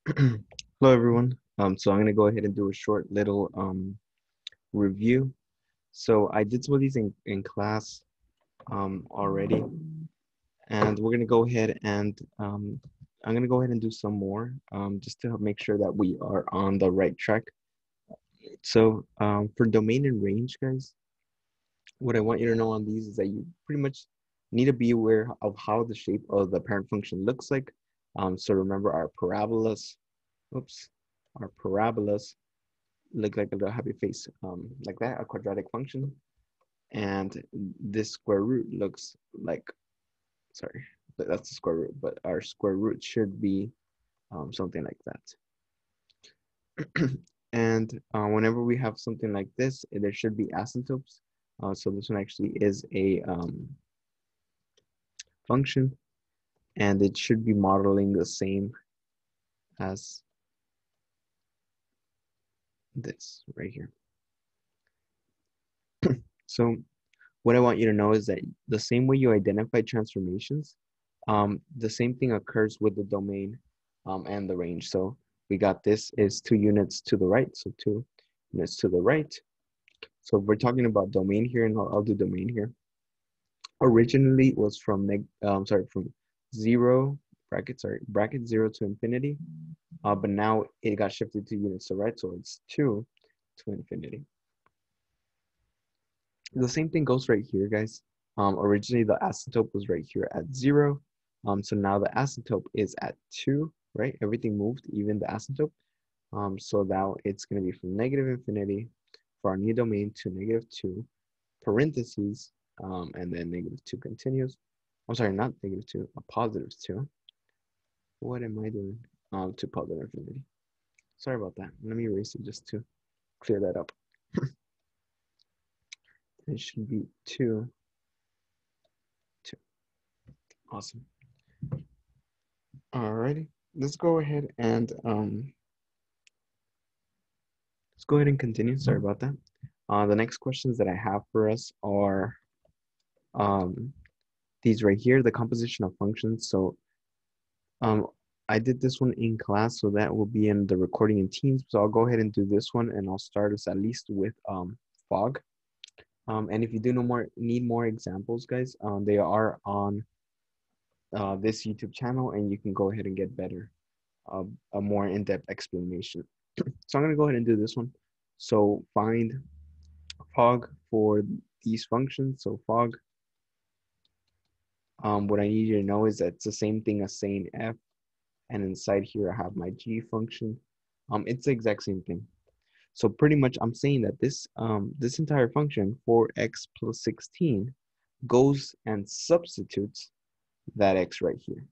Hello everyone. So I'm gonna go ahead and do a short little review. So I did some of these in class already, and we're gonna go ahead and I'm gonna go ahead and do some more just to help make sure that we are on the right track. So for domain and range, guys, what I want you to know on these is that you pretty much need to be aware of how the shape of the parent function looks like. So remember our parabolas. Oops, our parabolas look like a little happy face, like that, a quadratic function. And this square root looks like, sorry, that's the square root, but our square root should be something like that. And whenever we have something like this, there should be asymptotes. So this one actually is a function, and it should be modeling the same as this right here. So what I want you to know is that the same way you identify transformations, the same thing occurs with the domain and the range. So we got this is 2 units to the right, so 2 units to the right. So if we're talking about domain here, and I'll do domain here. Originally it was from from bracket 0 to infinity, but now it got shifted to units to the right, so it's 2 to infinity. The same thing goes right here, guys. Originally the asymptote was right here at 0. So now the asymptote is at 2, right? Everything moved, even the asymptote. So now it's going to be from negative infinity for our new domain to negative 2, parentheses, and then negative 2 continues. I'm sorry, not negative 2, a positive 2. What am I doing? To positive infinity. Sorry about that. Let me erase it just to clear that up. It should be 2, 2. Awesome. Alrighty, let's go ahead and continue. Sorry about that. The next questions that I have for us are um, these right here, the composition of functions. So I did this one in class, so that will be in the recording in Teams. So I'll go ahead and do this one, and I'll start us at least with fog. And if you do need more examples, guys, they are on this YouTube channel, and you can go ahead and get better, a more in-depth explanation. So I'm gonna go ahead and do this one. So find fog for these functions. So fog, what I need you to know is that it's the same thing as saying f, and inside here I have my g function. It's the exact same thing. So pretty much I'm saying that this entire function, 4x plus 16, goes and substitutes that x right here.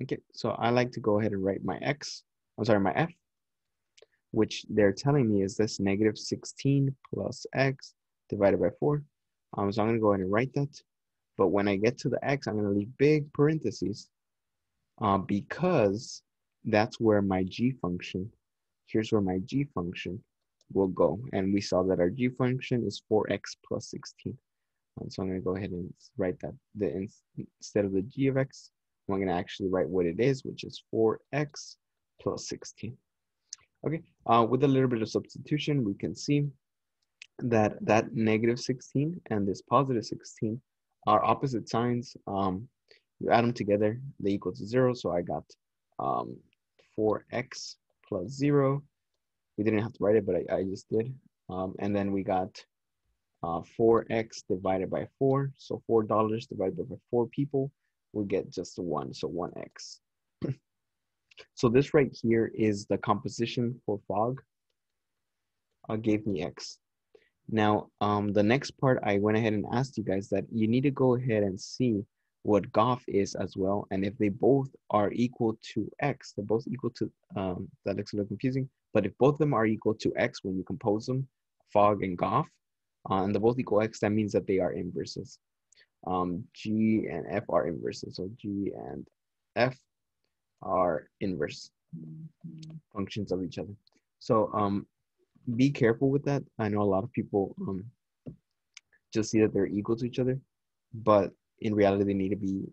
Okay, so I like to go ahead and write my my f, which they're telling me is this negative 16 plus x divided by 4. So I'm going to go ahead and write that. But when I get to the x, I'm going to leave big parentheses because that's where my g function, here's where my g function will go. And we saw that our g function is 4x plus 16. So I'm going to go ahead and write that instead of the g of x, I'm going to actually write what it is, which is 4x plus 16. Okay, with a little bit of substitution, we can see that negative 16 and this positive 16 are opposite signs. You add them together, they equal to 0. So I got 4x plus 0. We didn't have to write it, but I just did. And then we got 4x divided by 4. So $4 divided by 4 people, we get just 1, so 1x. So this right here is the composition for fog. Gave me x. Now, the next part, I went ahead and asked you guys that you need to go ahead and see what GOF is as well. And if they both are equal to x, they're both equal to, that looks a little confusing, but if both of them are equal to x when you compose them, fog and GOF, and they're both equal x, that means that they are inverses. G and F are inverses. So G and F are inverse functions of each other. So be careful with that. I know a lot of people just see that they're equal to each other, but in reality, they need to be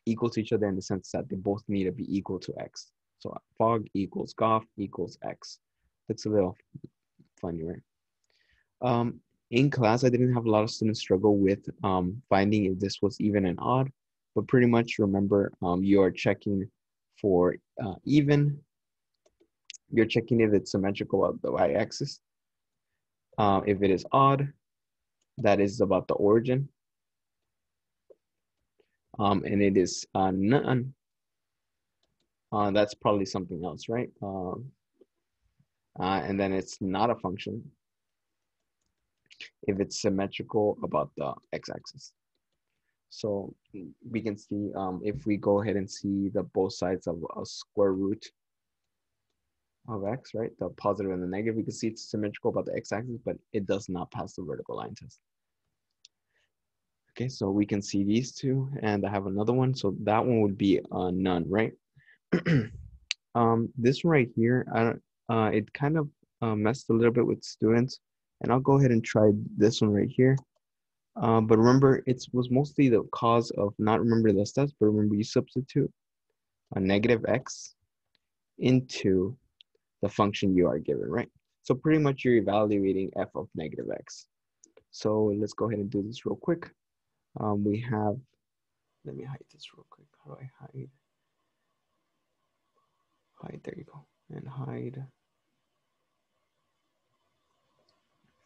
equal to each other in the sense that they both need to be equal to x. So fog equals goth equals x. Looks a little funny, right? In class, I didn't have a lot of students struggle with finding if this was even and odd, but pretty much remember you are checking for even. You're checking if it's symmetrical of the y-axis. If it is odd, that is about the origin. And it is none. That's probably something else, right? And then it's not a function if it's symmetrical about the x-axis. So we can see if we go ahead and see the both sides of a square root of x, right? The positive and the negative, we can see it's symmetrical about the x-axis, but it does not pass the vertical line test. Okay, so we can see these two, and I have another one. So that one would be none, right? This one right here, it kind of messed a little bit with students, and I'll go ahead and try this one right here. But remember, it was mostly the cause of not remembering the steps, but remember you substitute a negative x into the function you are given, right? So pretty much you're evaluating f of negative x. So let's go ahead and do this real quick. We have, let me hide this real quick. How do I hide? Hide, there you go, and hide.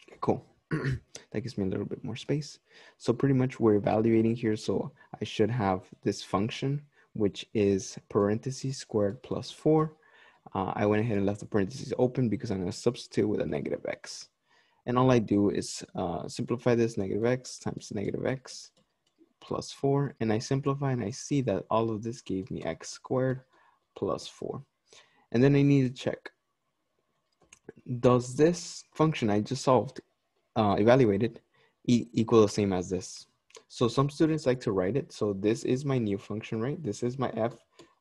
Okay, cool. That gives me a little bit more space. So pretty much we're evaluating here. So I should have this function, which is parentheses squared plus 4. I went ahead and left the parentheses open because I'm going to substitute with a negative x. And all I do is simplify this negative x times negative x plus 4. And I simplify and I see that all of this gave me x squared plus 4. And then I need to check, does this function I just solved, evaluated, equal the same as this? So some students like to write it. So this is my new function, right? This is my f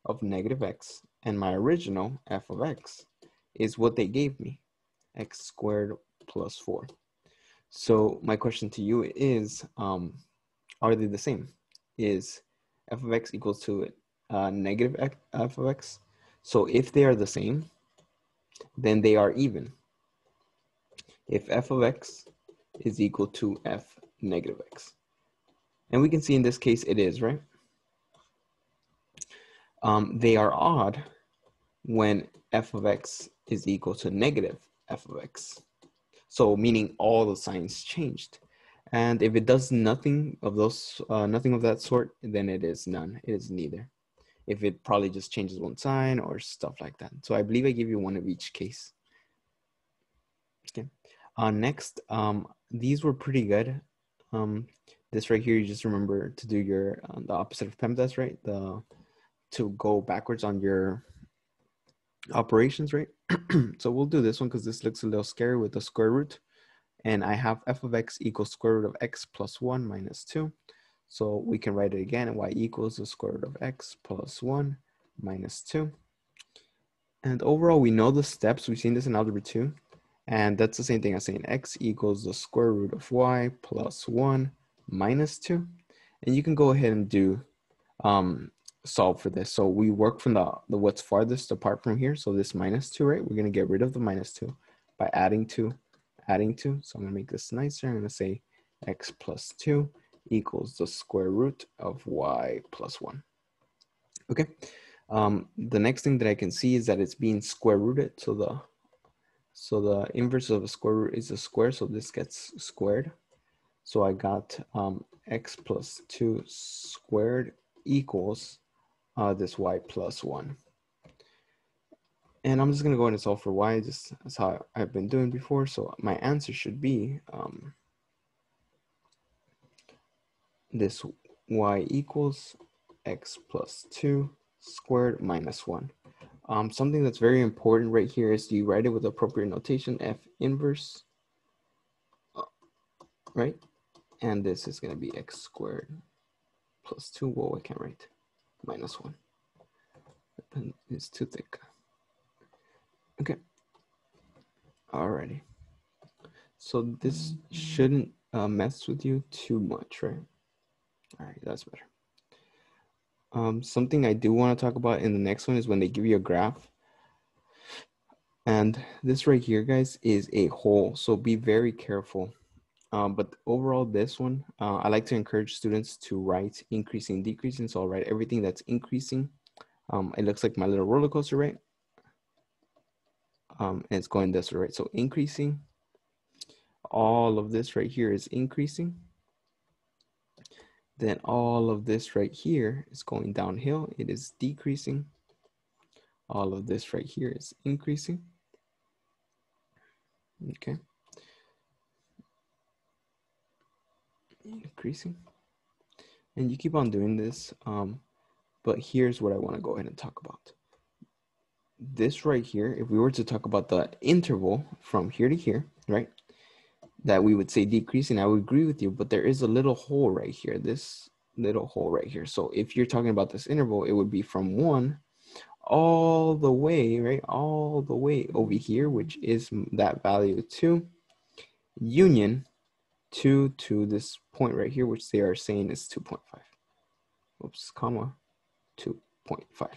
of negative x, and my original f of x is what they gave me, x squared plus 4. So my question to you is, are they the same? Is f of x equals to negative f of x? So if they are the same, then they are even. If f of x is equal to f negative x. And we can see in this case it is, right? They are odd when f of x is equal to negative f of x. So meaning all the signs changed. And if it does nothing of those, nothing of that sort, then it is none. It is neither. If it probably just changes one sign or stuff like that. So I believe I give you one of each case. Okay. Next, these were pretty good. This right here, you just remember to do your the opposite of PEMDAS, right? To go backwards on your operations, right? So we'll do this one because this looks a little scary with the square root. And I have f of x equals square root of x plus 1 minus 2. So we can write it again, y equals the square root of x plus 1 minus 2. And overall, we know the steps. We've seen this in algebra 2. And that's the same thing as saying x equals the square root of y plus 1 minus 2. And you can go ahead and do solve for this. So we work from the what's farthest apart from here. So this minus 2, right? We're going to get rid of the minus 2 by adding 2. So I'm going to make this nicer. I'm going to say x plus 2 equals the square root of y plus 1. Okay. The next thing that I can see is that it's being square rooted. So the inverse of a square root is a square. So this gets squared. So I got x plus 2 squared equals this y plus 1. And I'm just going to go ahead and solve for y, just as how I've been doing before. So my answer should be this y equals x plus 2 squared minus 1. Something that's very important right here is you write it with appropriate notation, f inverse, right? And this is going to be x squared plus 2. Whoa, I can't write. Minus 1. It's too thick. Okay. Alrighty. So this shouldn't mess with you too much, right? All right, that's better. Something I do want to talk about in the next one is when they give you a graph. And this right here, guys, is a whole. So be very careful. But overall, this one, I like to encourage students to write increasing, decreasing. So I'll write everything that's increasing. It looks like my little roller coaster, right? And it's going this way, right? So increasing, all of this right here is increasing. Then all of this right here is going downhill. It is decreasing. All of this right here is increasing. Okay. Increasing. And you keep on doing this. But here's what I want to go ahead and talk about. This right here, if we were to talk about the interval from here to here, right? That we would say decreasing, I would agree with you, but there is a little hole right here, this little hole right here. So if you're talking about this interval, it would be from 1 all the way, right? All the way over here, which is that value 2, union 2 to this point right here, which they are saying is 2.5. Oops, comma, 2.5.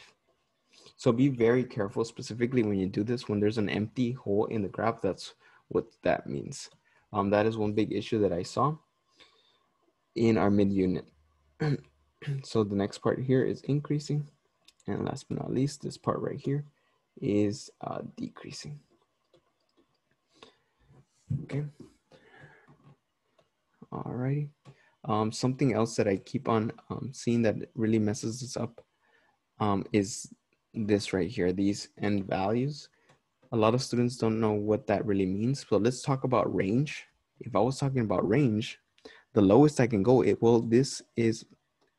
So be very careful, specifically when you do this, when there's an empty hole in the graph, that's what that means. That is one big issue that I saw in our mid-unit. So the next part here is increasing. And last but not least, this part right here is decreasing. Okay. Alrighty. Something else that I keep on seeing that really messes us up is this right here, these end values. A lot of students don't know what that really means. So let's talk about range. If I was talking about range, the lowest I can go, this is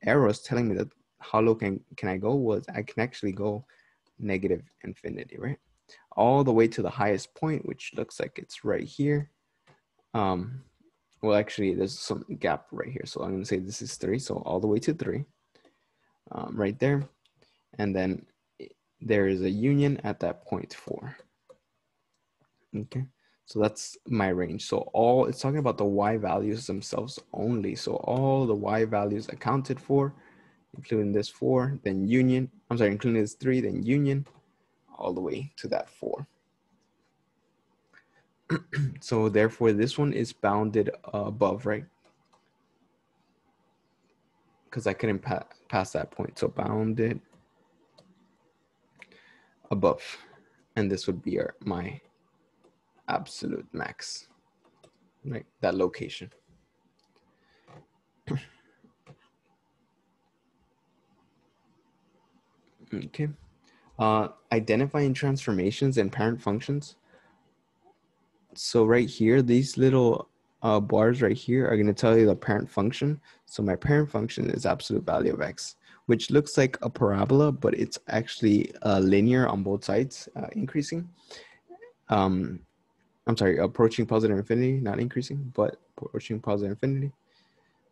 arrows telling me that how low can I go was I can actually go negative infinity, right? All the way to the highest point, which looks like it's right here. Well, actually, there's some gap right here. So I'm going to say this is 3. So all the way to 3 right there. And then there is a union at that point 4. Okay. So that's my range. So it's talking about the y values themselves only. So all the y values accounted for, including this 4, then union. I'm sorry, including this 3, then union, all the way to that 4. So therefore, this one is bounded above, right? Because I couldn't pass that point. So bounded above. And this would be my absolute max, right? That location. Okay. Identifying transformations and parent functions. So right here, these little bars right here are going to tell you the parent function. So my parent function is absolute value of x, which looks like a parabola, but it's actually linear on both sides, increasing. I'm sorry, approaching positive infinity, not increasing, but approaching positive infinity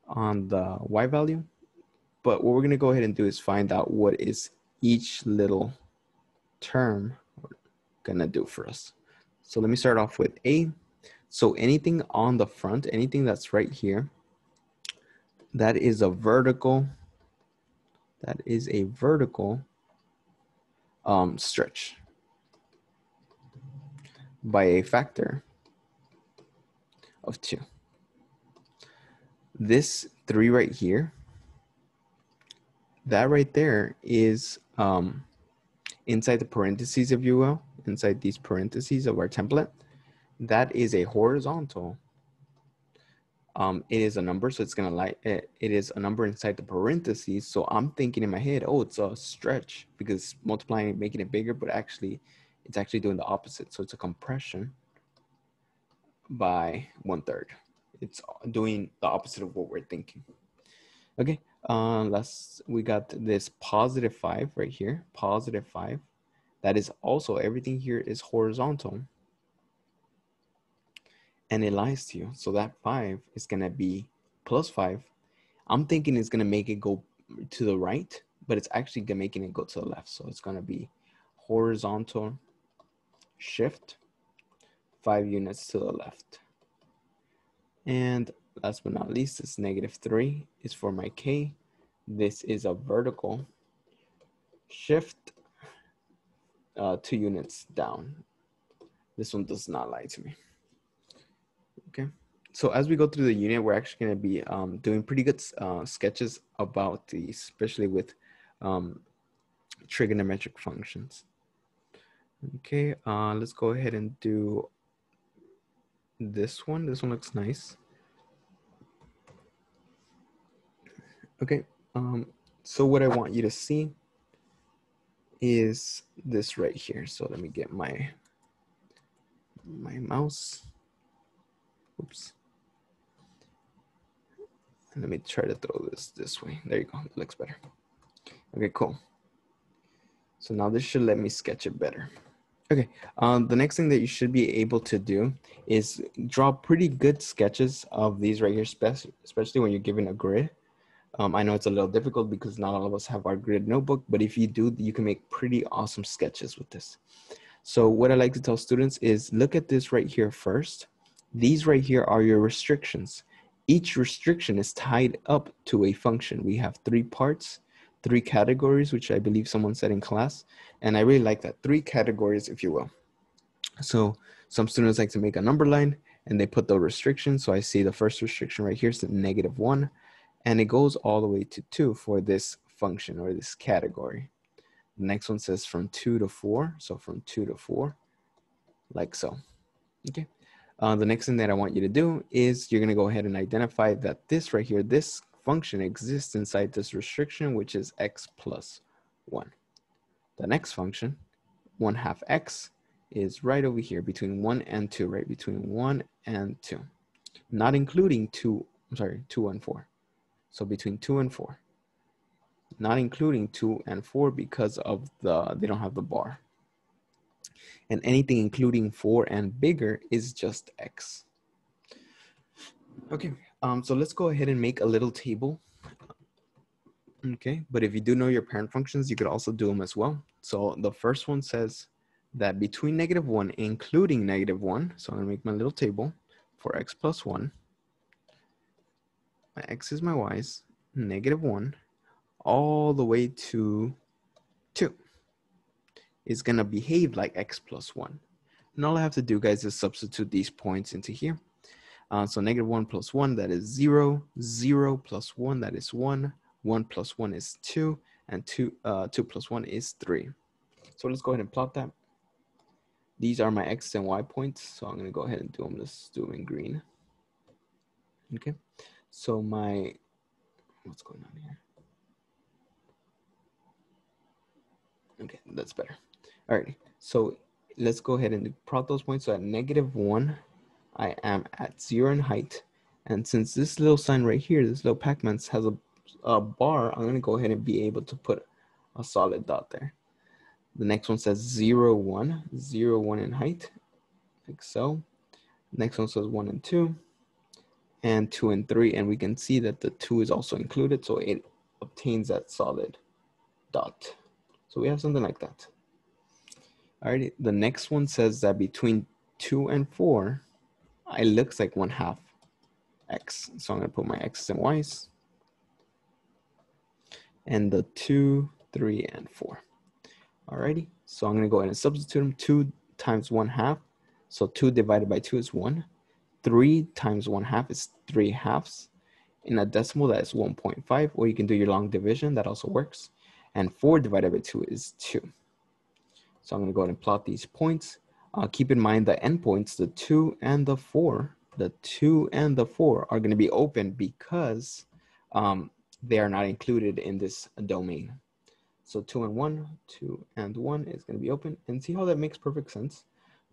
on the y value. But what we're going to go ahead and do is find out what is each little term going to do for us. So let me start off with A. So anything on the front, anything that's right here, that is a vertical. That is a vertical stretch by a factor of 2. This 3 right here, that right there is inside the parentheses, if you will, inside these parentheses of our template, that is a horizontal. It is a number, so it's gonna it is a number inside the parentheses. So I'm thinking in my head, oh, it's a stretch because multiplying, making it bigger, but actually, it's actually doing the opposite. So it's a compression by 1/3. It's doing the opposite of what we're thinking. Okay, we got this positive 5 right here, positive 5. That is also, everything here is horizontal. And it lies to you. So that 5 is going to be plus 5. I'm thinking it's going to make it go to the right, but it's actually making it go to the left. So it's going to be horizontal shift 5 units to the left. And last but not least, it's negative 3 is for my k. this is a vertical shift 2 units down. This one does not lie to me. Okay, so as we go through the unit, we're actually going to be doing pretty good sketches about these, especially with trigonometric functions. Okay, let's go ahead and do this one. This one looks nice. Okay, so what I want you to see is this right here. So let me get my mouse. Oops. And let me try to throw this way. There you go. It looks better. Okay, cool. So now this should let me sketch it better. Okay, the next thing that you should be able to do is draw pretty good sketches of these right here, especially when you're given a grid. I know it's a little difficult because not all of us have our grid notebook, but if you do, you can make pretty awesome sketches with this. So what I like to tell students is look at this right here first. These right here are your restrictions. Each restriction is tied up to a function. We have 3 parts, 3 categories, which I believe someone said in class. And I really like that, 3 categories, if you will. So some students like to make a number line and they put the restrictions. So I see the first restriction right here is -1, and it goes all the way to 2 for this function or this category. The next one says from 2 to 4. So from 2 to 4, like so. Okay. The next thing that I want you to do is you're going to go ahead and identify that this right here, this function exists inside this restriction, which is x plus 1. The next function, 1/2 x, is right over here between 1 and 2, right? Between 1 and 2. Not including 2 and 4. So between 2 and 4. Not including 2 and 4 because of they don't have the bar. And anything including 4 and bigger is just x. Okay, so let's go ahead and make a little table. Okay, but if you do know your parent functions, you could also do them as well. So the first one says that between -1, including -1, so I'm gonna make my little table for x plus 1. My x is my y's, -1, all the way to 2 is gonna behave like x plus 1. And all I have to do, guys, is substitute these points into here. So -1 plus 1, that is 0. 0 plus 1, that is 1. 1 plus 1 is 2. And 2 plus 1 is 3. So let's go ahead and plot that. These are my x and y points. So I'm going to go ahead and do them. Let's do them in green. Okay. So what's going on here? Okay, that's better. All right. So let's go ahead and plot those points. So at -1, I am at 0 in height. And since this little sign right here, this little Pac-Man has a bar, I'm going to go ahead and be able to put a solid dot there. The next one says 0, 1, 0, 1 in height, like so. Next one says 1 and 2, and 2 and 3. And we can see that the 2 is also included, so it obtains that solid dot. So we have something like that. All right, the next one says that between 2 and 4, it looks like 1/2 x. So I'm going to put my x's and y's. And the 2, 3, and 4. Alrighty, so I'm going to go ahead and substitute them. 2 times 1/2. So 2 divided by 2 is 1. 3 times 1/2 is 3/2. In a decimal, that is 1.5. Or you can do your long division. That also works. And 4 divided by 2 is 2. So I'm going to go ahead and plot these points. Keep in mind the endpoints, the 2 and the 4. The 2 and the 4 are going to be open because they are not included in this domain. So 2 and 1, 2 and 1 is going to be open. And see how that makes perfect sense?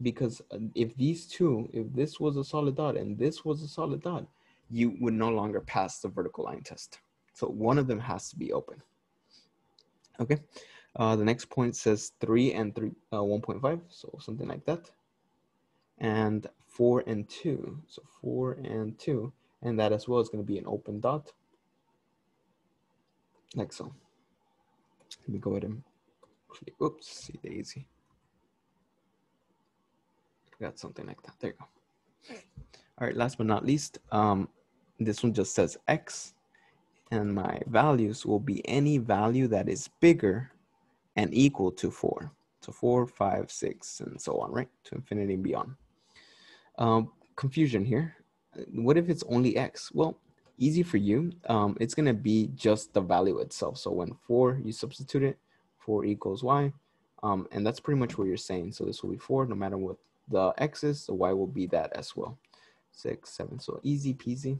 Because if this was a solid dot and this was a solid dot, you would no longer pass the vertical line test. So one of them has to be open. Okay. The next point says 3 and 1.5. So something like that. And 4 and 2. So 4 and 2. And that as well is going to be an open dot. Like so. Let me go ahead and click. Oops, see daisy. Got something like that. There you go. All right, last but not least, this one just says x. And my values will be any value that is bigger and equal to 4. So 4, 5, 6, and so on, right? To infinity and beyond. Confusion here. What if it's only x? Well, easy for you. It's going to be just the value itself. So when 4, you substitute it, 4 equals y. And that's pretty much what you're saying. So this will be 4, no matter what the x is, the y will be that as well. 6, 7, so easy peasy.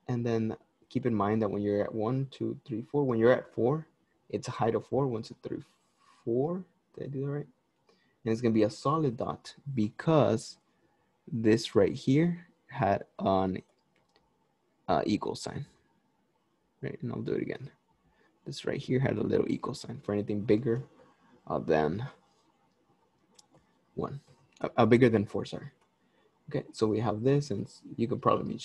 And then keep in mind that when you're at 1, 2, 3, 4, when you're at 4, it's a height of 4, 1, 2, 3, 4. Did I do that right? And it's going to be a solid dot because this right here had an equal sign, right? And I'll do it again. This right here had a little equal sign for anything bigger than 1, bigger than 4, sorry. Okay, so we have this, and you can probably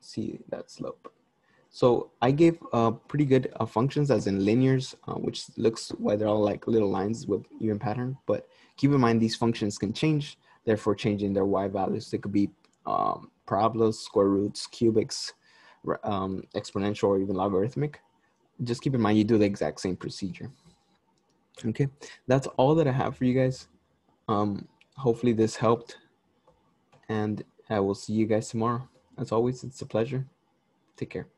see that slope. So I gave pretty good functions as in linears, which looks why they're all like little lines with even pattern. But keep in mind these functions can change, therefore changing their y values. They could be parabolas, square roots, cubics, exponential, or even logarithmic. Just keep in mind you do the exact same procedure. Okay, that's all that I have for you guys. Hopefully this helped, and I will see you guys tomorrow. As always, it's a pleasure. Take care.